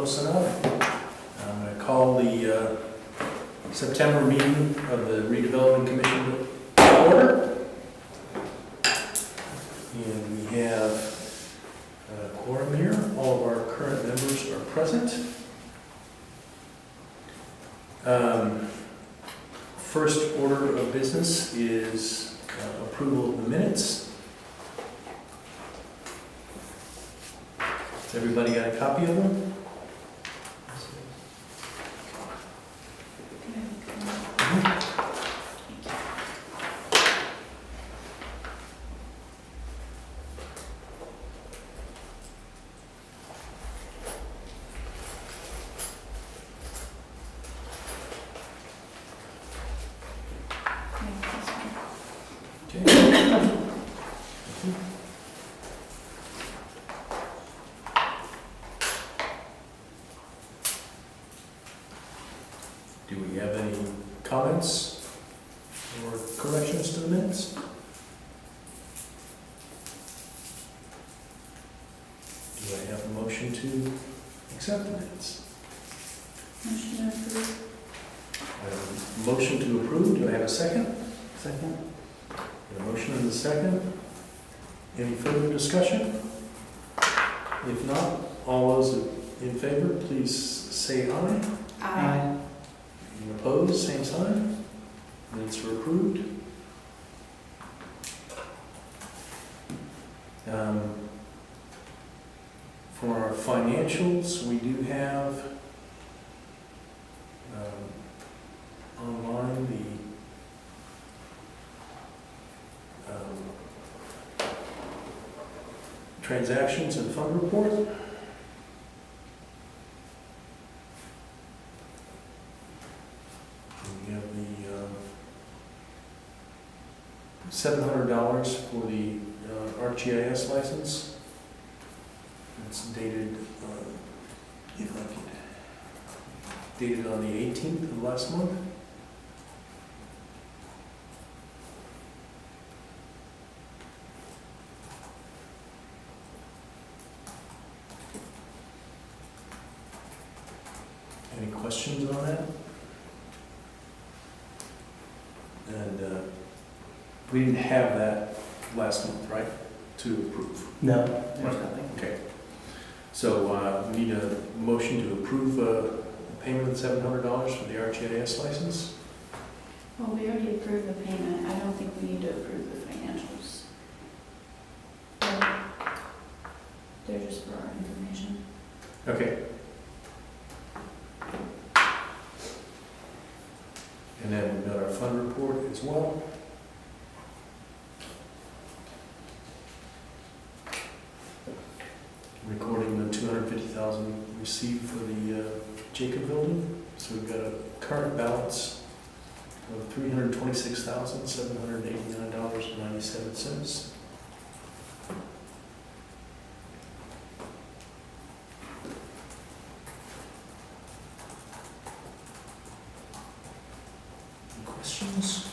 opposed, say aye. I'm going to call the September meeting of the redevelopment commission to order. And we have a quorum here. All of our current members are present. First order of business is approval of the minutes. Has everybody got a copy of them? Do we have any comments or corrections to the minutes? Do I have a motion to accept the minutes? Motion to approve. I have a motion to approve. Do I have a second? Second. A motion and a second. Any further discussion? If not, all those in favor, please say aye. Aye. Any opposed, same sign. Minutes are approved. For our financials, we do have online the transactions and fund report. We have the $700 for the ArcGIS license. It's dated, if I could, dated on the 18th of last month. Any questions on that? And we didn't have that last month, right, to approve? No, there's nothing. Okay. So we need a motion to approve the payment of $700 for the ArcGIS license. Well, we already approved the payment. I don't think we need to approve the financials. They're just for our information. Okay. And then we've got our fund report as well. Recording the $250,000 received for the Jacob building. So we've got a current balance of $326,789.97. Any questions?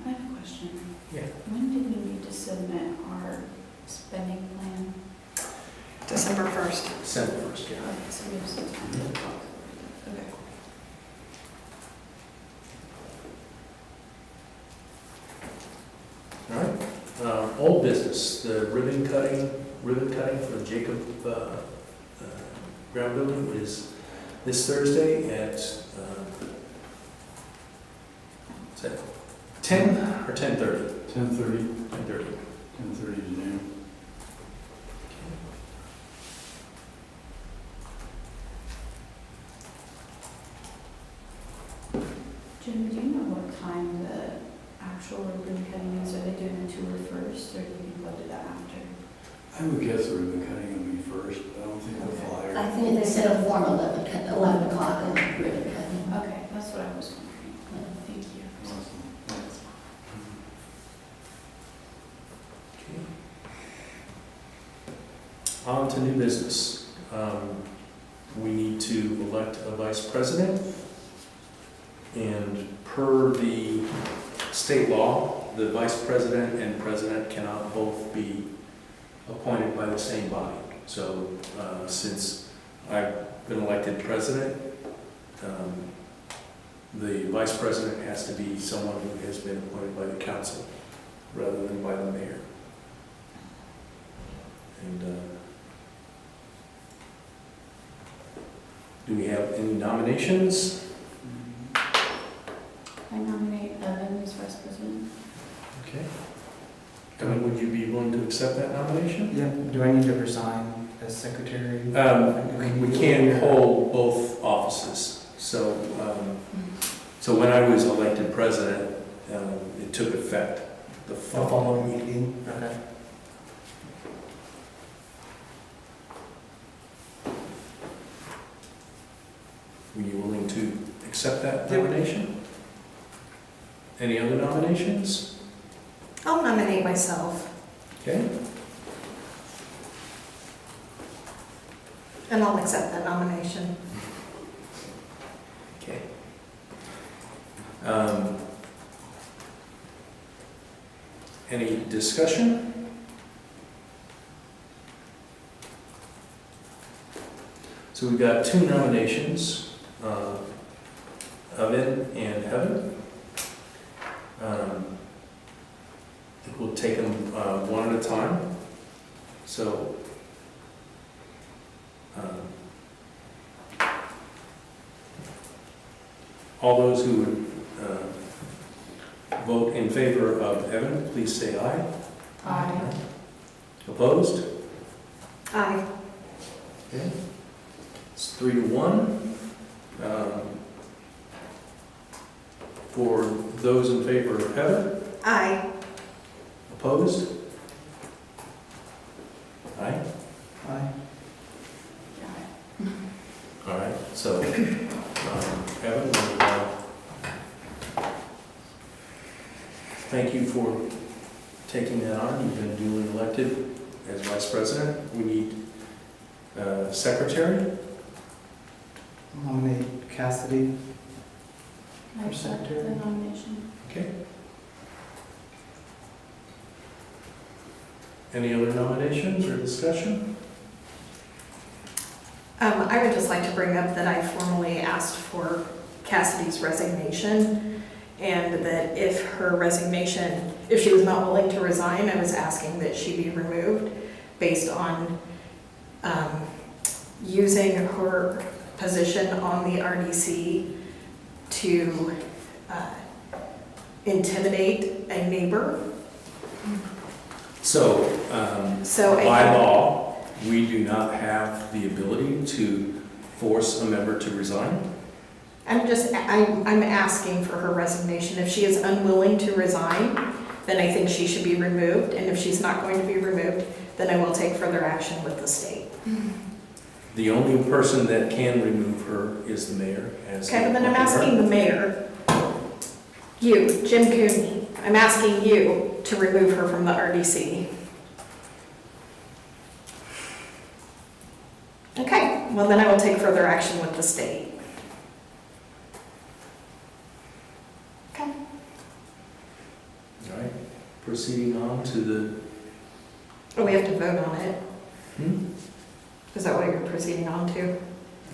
I have a question. Yeah. When did we need to submit our spending plan? December 1st. December 1st, yeah. Okay, so we have some time to talk. Okay. All right. Old business, the ribbon cutting for the Jacob ground building is this Thursday at is that 10 or 10:30? 10:30. 10:30. 10:30 to noon. Jim, do you know what time the actual ribbon cutting is? Are they doing the tour first, or do you think they'll do that after? I would guess the ribbon cutting will be first, but I don't think the flyer. I think they said a formal 11 o'clock and ribbon cutting. Okay, that's what I was wondering. Thank you. Okay. On to new business. We need to elect a vice president, and per the state law, the vice president and president cannot both be appointed by the same body. So since I've been elected president, the vice president has to be someone who has been appointed by the council rather than by the mayor. And do we have any nominations? I nominate Evan as vice president. Okay. Evan, would you be willing to accept that nomination? Yeah, do I need to resign as secretary? We can hold both offices. So, so when I was elected president, it took effect the The following following meeting. meeting? Okay. Were you willing to accept that Yep. nomination? Any other nominations? I'll nominate myself, Okay. and I'll accept that nomination. Okay. Any discussion? So we've got two nominations, Evan and Heather. I think we'll take them one at a time. So, all those who would vote in favor of Evan, please say aye. Aye. Opposed? Aye. Okay. It's 3-1. For those in favor of Heather, Aye. opposed? Aye. Aye. All right, so, Evan, thank you for taking that on. You've been duly elected as vice president. We need secretary. I'll nominate Cassidy. I For accept the secretary. nomination. Okay. Any other nominations or discussion? I would just like to bring up that I formally asked for Cassidy's resignation, and that if her resignation, if she was not willing to resign, I was asking that she be removed based on using her position on the RDC to intimidate a neighbor. So, So by law, we do not have the ability to force a member to resign. I'm asking for her resignation. If she is unwilling to resign, then I think she should be removed. And if she's not going to be removed, then I will take further action with the state. The only person that can remove her is the mayor. As Okay, but then I'm asking the mayor, you, Jim Cooney, I'm asking you to remove her from the RDC. Okay, well then I will take further action with the state. Okay. All right, proceeding on to the, Oh, we have to vote on it. hmm? Is that what you're proceeding on to?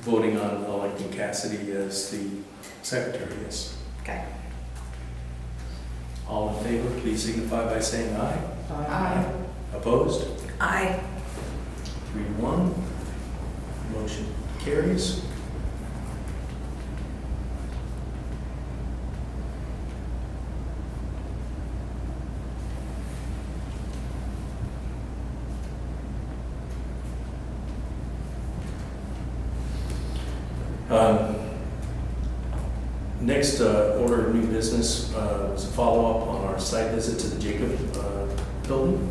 Voting on electing Cassidy as the secretary, yes. Okay. All in favor, please signify by saying aye. Aye. Opposed? Aye. 3-1. Motion carries. Next order of new business was a follow-up on our site visit to the Jacob building.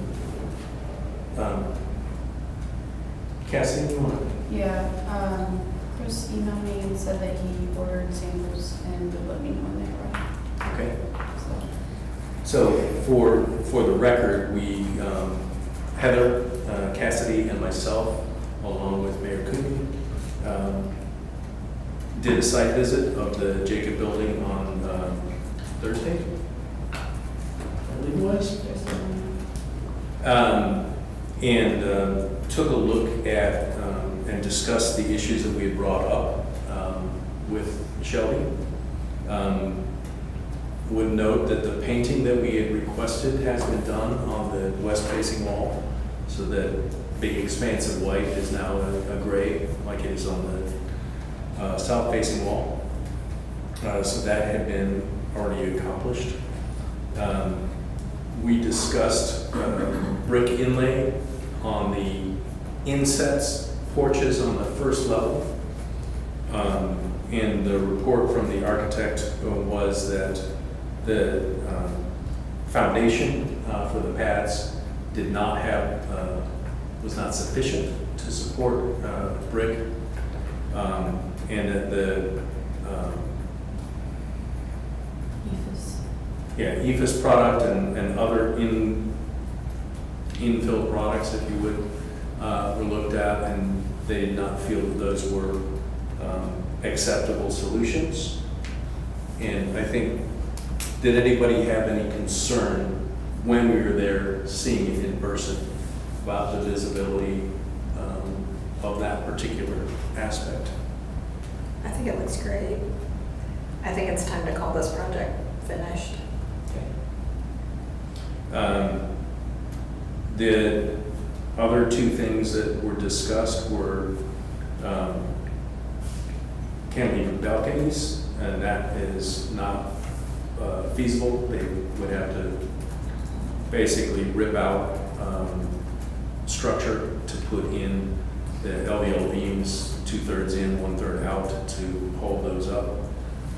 Cassidy, you want to? Yeah, Chris emailed me and said that he ordered samples and would let me know when they arrived. Okay. So, So for the record, we, Heather, Cassidy, and myself, along with Mayor Cooney, did a site visit of the Jacob building on Thursday, I believe it was. there's the- And took a look at and discussed the issues that we had brought up with Shelby. Would note that the painting that we had requested has been done on the west-facing wall, so that big expanse of white is now a gray, like it is on the south-facing wall. So that had been already accomplished. We discussed brick inlay on the insets porches on the first level. And the report from the architect was that the foundation for the pads did not have, was not sufficient to support brick, and that the EFS product and other infill products, if you would, were looked at, and they did not feel that those were acceptable solutions. And I think, did anybody have any concern when we were there seeing it in person about the visibility of that particular aspect? I think it looks great. I think it's time to call this project finished. The other two things that were discussed were cantilever balconies, and that is not feasible. They would have to basically rip out structure to put in the LVL beams, 2/3 in, 1/3 out, to hold those up.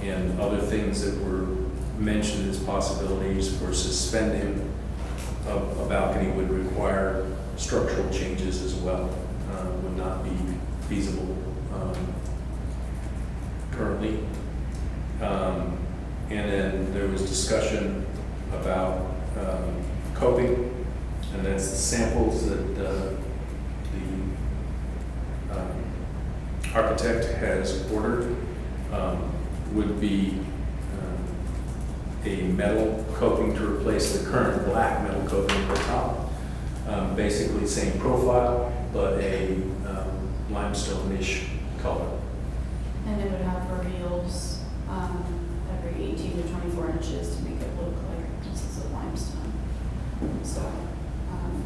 And other things that were mentioned as possibilities for suspending a balcony would require structural changes as well, would not be feasible currently. And then there was discussion about coping, and that's the samples that the architect has ordered, would be a metal coping to replace the current black metal coping at the top. Basically same profile, but a limestone-ish color. And it would have reveals every 18 to 24 inches to make it look like pieces of limestone. So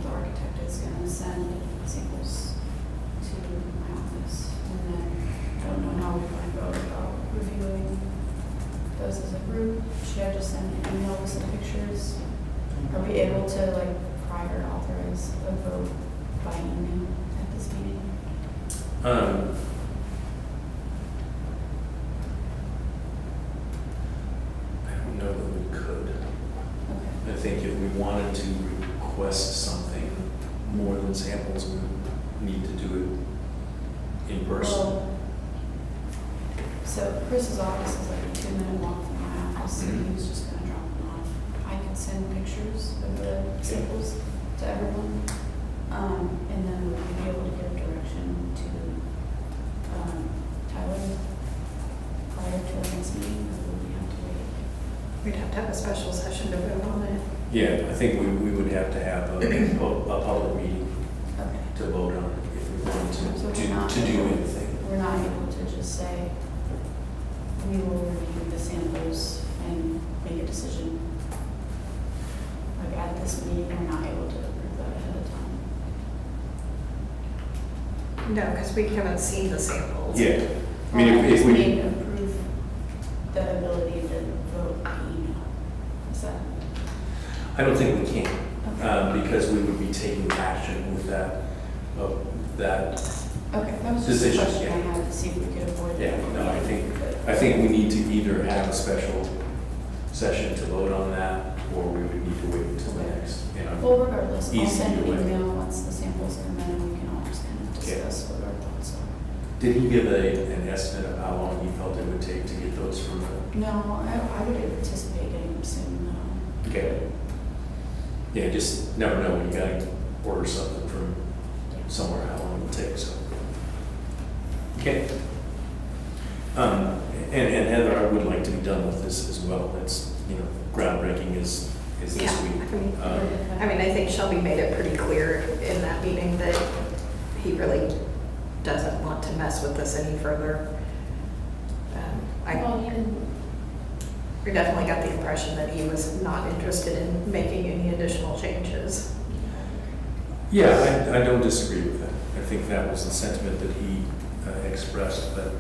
the architect is going to send samples to my office, and then I don't know how we're going to go about reviewing those as a group. Should I just send an email with some pictures? Are we able to, like, prior authorize a vote by email at this meeting? I don't know that we could. Okay. I think if we wanted to request something more than samples, we would need to do it in person. Well, so Chris's office is like a 2-minute walk from my office, and he was just gonna drop them off. I could send pictures of the samples to everyone, and then we'd be able to give direction to Tyler prior to the next meeting, or would we have to wait? We'd have to have a special session to vote on it. Yeah, I think we would have to have a public meeting Okay. to vote on it if we wanted So to we're not do able- anything. We're not able to just say, we will review the samples and make a decision. Like at this meeting, we're not able to approve that ahead of time. No, because we haven't seen the samples. Yeah, I mean, if just we, need to approve the ability to vote by email. Is that? I don't think we can, Okay. because we would be taking action with that, Okay, that was just a decision, question I yeah. had to see if we could avoid. Yeah, that. no, But- I think we need to either have a special session to vote on that, or we would need to wait until the next, Well, regardless, I'll Easy send an either way. email once the samples come in, and we can all just kind of discuss what our thoughts are. Did he give an estimate of how long he felt it would take to get those from the? No, I would anticipate getting them soon, though. Okay. Yeah, just never know when you gotta order something from somewhere, how long it will take, so. Okay. And Heather, I would like to be done with this as well. It's, groundbreaking is this Yeah, week. I mean, I think Shelby made it pretty clear in that meeting that he really doesn't want to mess with this any further. Well, he didn't. I definitely got the impression that he was not interested in making any additional changes. Yeah, I don't disagree with that. I think that was the sentiment that he expressed, but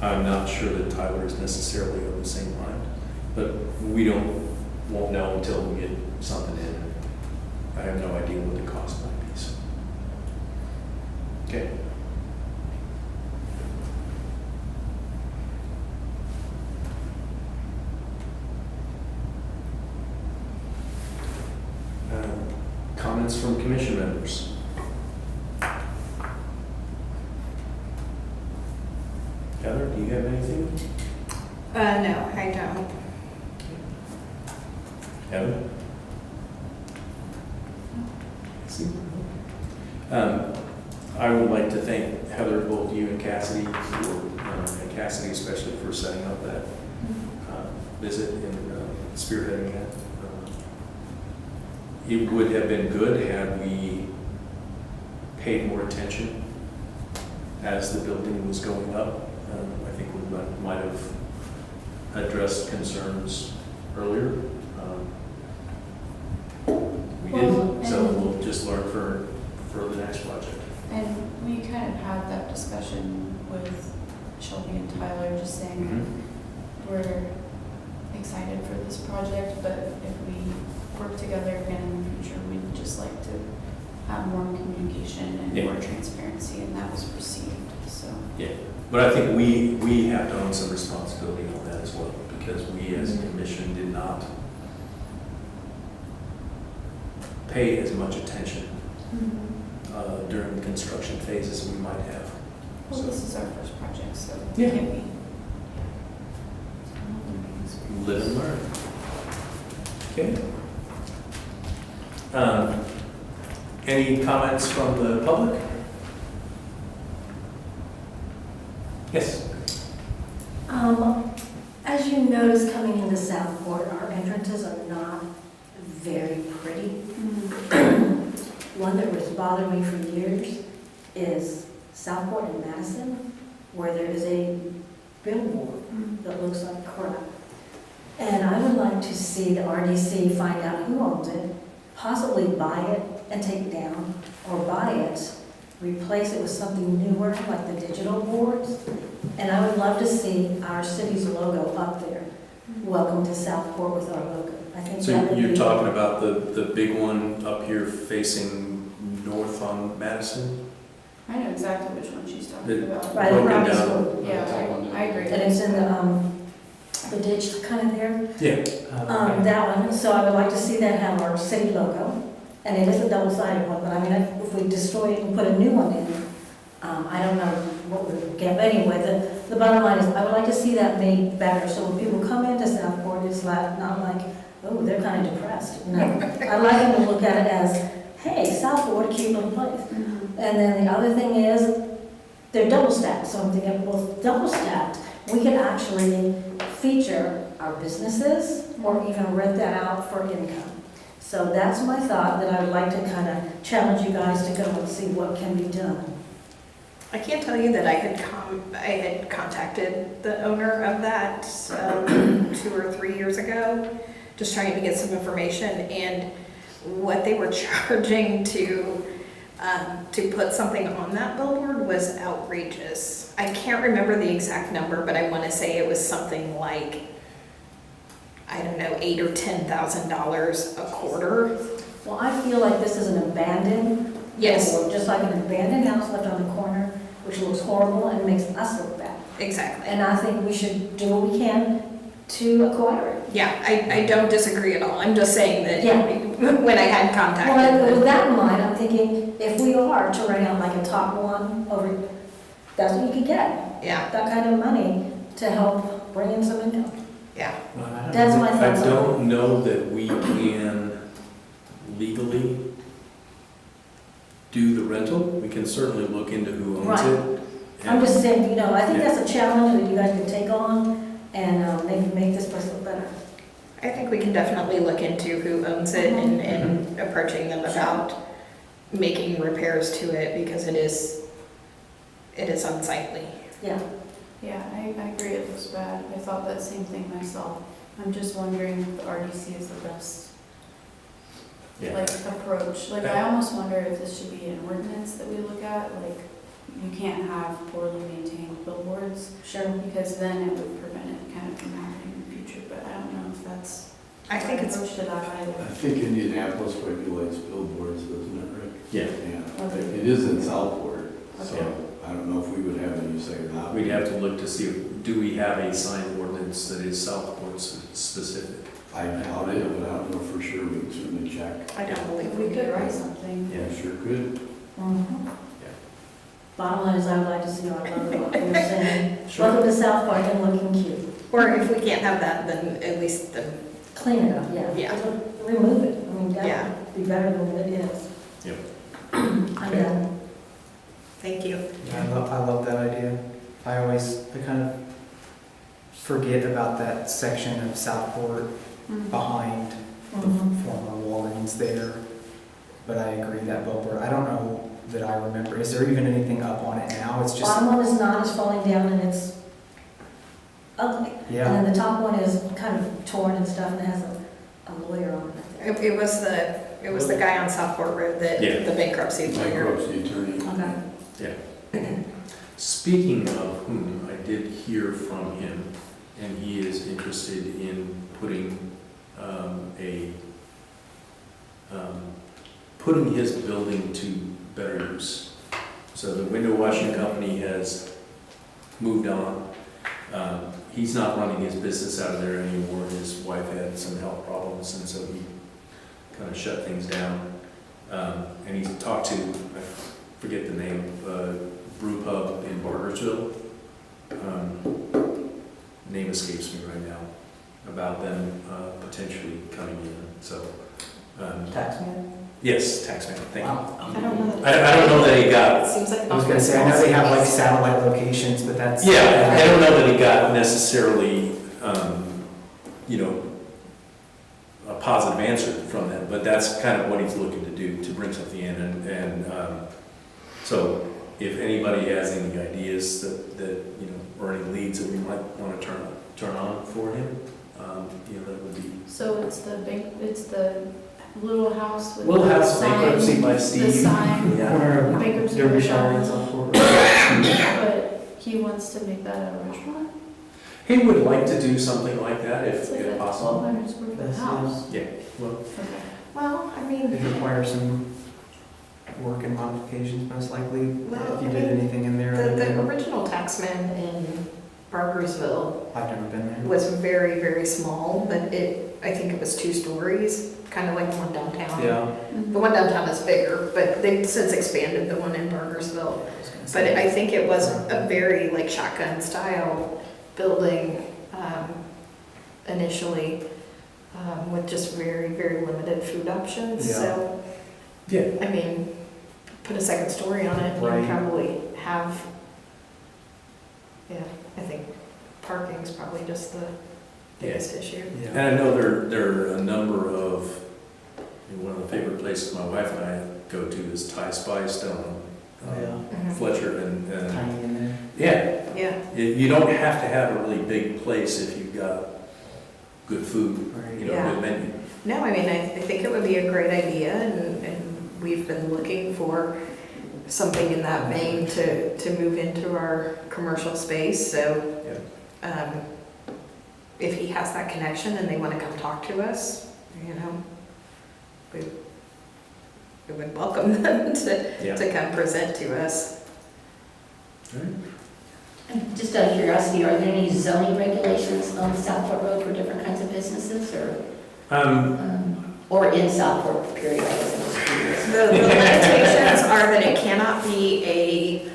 I'm not sure that Tyler is necessarily of the same mind. But we won't know until we get something in. I have no idea what the cost might be, so. Okay. Comments from commission members? Heather, do you have anything? No, I don't. Heather? I would like to thank Heather, both you and Cassidy, and Cassidy especially for setting up that visit and spearheading that. It would have been good had we paid more attention as the building was going up. I think we might have addressed concerns earlier. We Well, didn't, so and- we'll just learn for the next project. And we kind of had that discussion with Shelby and Tyler, just saying we're excited for this project, but if we work together again in the future, we'd just like to have more communication and Yeah. more transparency, and that was received, so. Yeah, but I think we have to own some responsibility on that as well, because we as a commission did not pay as much attention during the construction phase as we might have. Well, So, this is our first project, so Yeah. can't be. live and learn. Okay. Any comments from the public? Yes. As you notice coming into Southport, our entrances are not very pretty. One that was bothering me for years is Southport and Madison, where there is a billboard that looks like crap. And I would like to see the RDC find out who owns it, possibly buy it and take it down, or buy it, replace it with something newer, like the digital boards. And I would love to see our city's logo up there. Welcome to Southport with our logo. I think So that would you're be. talking about the big one up here facing north on Madison? I know exactly which one she's talking The- about. Right broken around the down. school. Yeah, I agree. And it's in the ditch kind of there. Yeah. That one, so I would like to see that have our city logo. And it is a double-sided one, but I mean, if we destroy it and put a new one in, I don't know what we would get. But anyway, the bottom line is, I would like to see that made better, so when people come into Southport, it's like, not like, oh, they're kind of depressed. No, I like them to look at it as, hey, Southport, a cute little place. And then the other thing is, they're double stacked, so I'm thinking, well, double stacked, we could actually feature our businesses or even rent that out for income. So that's my thought, that I would like to kind of challenge you guys to go and see what can be done. I can't tell you that I had contacted the owner of that 2 or 3 years ago, just trying to get some information, and what they were charging to put something on that billboard was outrageous. I can't remember the exact number, but I want to say it was something like, I don't know, $8,000 or $10,000 a quarter. Well, I feel like this is an abandoned Yes, billboard, just like an abandoned house left on the corner, which looks horrible and makes us look bad. exactly. And I think we should do what we can to acquire it. Yeah, I don't disagree at all. I'm just saying that Yeah. when I had contacted Well, with them. that in mind, I'm thinking, if we are to rent out like a top one over, that's what you could get, Yeah, that kind of money to help bring in some income. yeah. That's my I thoughts on it. don't know that we can legally do the rental. We can certainly look into who owns Right. it. I'm just saying, you know, I think that's a challenge that you guys can take on and maybe make this place look better. I think we can definitely look into who owns it and approaching them about making repairs to it because it is unsightly. Yeah, Yeah, I agree, it looks bad. I thought that same thing myself. I'm just wondering if the RDC is the best, Yeah. like, approach. Like, I almost wonder if this should be an ordinance that we look at, like, you can't have poorly maintained billboards, sure. because then it would prevent it kind of from happening in the future, but I don't know if that's I think the it's, right approach to that I either. think Indianapolis regulates billboards, doesn't it, Rick? Yeah, Yeah, Okay. it is in Southport, so Okay. I don't know if we would have any say or not. we'd have to look to see, do we have a sign ordinance that is Southport specific? I doubt it, but I don't know for sure, we can certainly check. I don't believe If we could write something. Yeah. Yeah, sure could. Mhm. Yeah. Bottom line is I would like to see our logo, like you're saying. Sure. Welcome to Southport and looking cute. or if we can't have that, then at least the, Clean it up, yeah. Yeah. Remove it, I mean, that Yeah. would be better than what it is. Yep. I'm Okay. done. thank you. Yeah, I love that idea. I kind of forget about that section of Southport Mhm. behind the Mhm. former Walgreens there. But I agree that billboard, I don't know that I remember. Is there even anything up on it now? It's just, Bottom one is not, it's falling down and it's ugly. yeah. And then the top one is kind of torn and stuff and it has a lawyer on it. It was the guy on Southport Road that, Yeah. the bankruptcy lawyer. Bankruptcy attorney. Okay. Speaking of whom, I did hear from him, and he is interested in putting putting his building to better use. So the window washing company has moved on. He's not running his business out of there anymore. His wife had some health problems, and so he kind of shut things down. And he's talked to, I forget the name, brew pub in Bargersville. Name escapes me right now, about them potentially coming in, so. Taxman? Yes, Taxman, thank you. I don't know. I don't know that he got, It seems like. I was gonna say, I know they have like satellite locations, but that's. yeah, I don't know that he got necessarily, you know, a positive answer from them, but that's kind of what he's looking to do, to bring something in, and so if anybody has any ideas that, you know, or any leads that we might want to turn on for him, you know, that would be. So it's the little house with Little the House sign, Bankruptcy by the Steve. sign, Yeah. Corner of Bankruptcy Derbyshire and restaurant. Southport. but he wants to make that a restaurant? He would like to do something like that It's like if a possible. 1,200 square foot Yes, house. Yeah, well, Okay. Well, I mean, It requires some work and modifications, most likely, Well, if you I did mean, anything in there. the original Taxman in Bargersville I've never been there. was very, very small, but I think it was 2 stories, kind of like the one downtown. Yeah. The one downtown is bigger, but they've since expanded the one in Bargersville. I was gonna But say. I think it was a very like shotgun style building initially, with just very, very limited food options. Yeah. So, yeah, I mean, put a second story on it, Right. you probably have, yeah, I think parking's probably just the biggest issue. Yeah. and I know there are a number of, one of the favorite places my wife and I go to is Thai Spice down Oh, on yeah. Mhm. Fletcher, and Tiny in there. yeah, Yeah, you don't have to have a really big place if you've got good food, Right. you know, Yeah. good menu. no, I mean, I think it would be a great idea, and we've been looking for something in that vein to move into our commercial space, so if he has that connection and they want to come talk to us, you know, we would welcome them Yeah. to come present to us. And just out of curiosity, are there any zoning regulations on Southport Road for different kinds of businesses or in Southport, period? I guess I'm just curious. The limitations are that it cannot be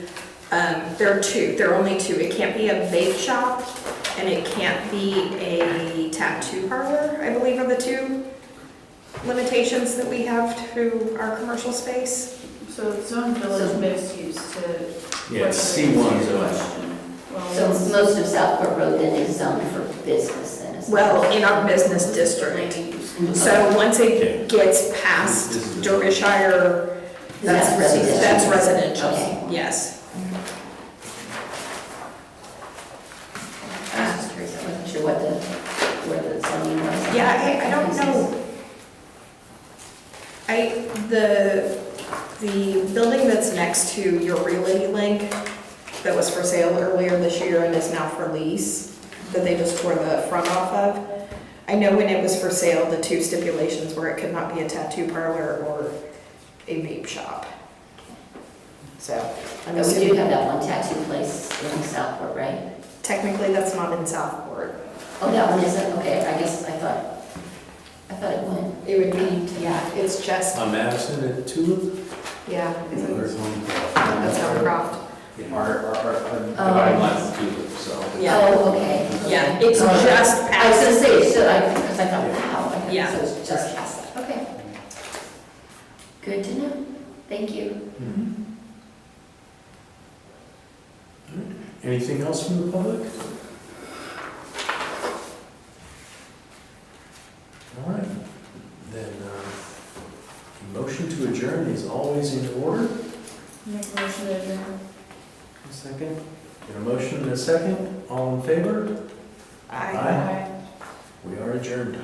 there are only 2. It can't be a vape shop and it can't be a tattoo parlor, I believe are the 2 limitations that we have to our commercial space. So it's zone village mixed use to. Yeah, C1 zone. Question. Well, So it's- most of Southport Road then is zoned for business then? is it? Well, in our business district. So once it gets past Derbyshire That's residential. That's residential, Okay. yes. I was just curious, I wasn't sure where the zoning was. Yeah, I don't know. The building that's next to your Realty Link that was for sale earlier this year and is now for lease, that they just tore the front off of. I know when it was for sale, the two stipulations were it could not be a tattoo parlor or a vape shop. So, I'm And we do assuming, have that one tattoo place in Southport, right? technically that's not in Southport. Oh, that one isn't, okay, I guess I thought it went. It would be, yeah, it's just, On Madison at Tulip? yeah, is it- There's one. that's Hillcroft. Our dividing lines is Tulip, so. Yeah. Oh, okay. Yeah, it's Oh, just I was past. gonna say, so because I thought, wow, okay, Yeah. so it's just past that, okay. Good to know, thank you. Anything else from the public? All right, then, motion to adjourn is always in order. Make a motion to adjourn. A second? Get a motion and a second, all in favor? I We are adjourned.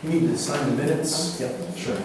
You need to sign the minutes? Yep, sure.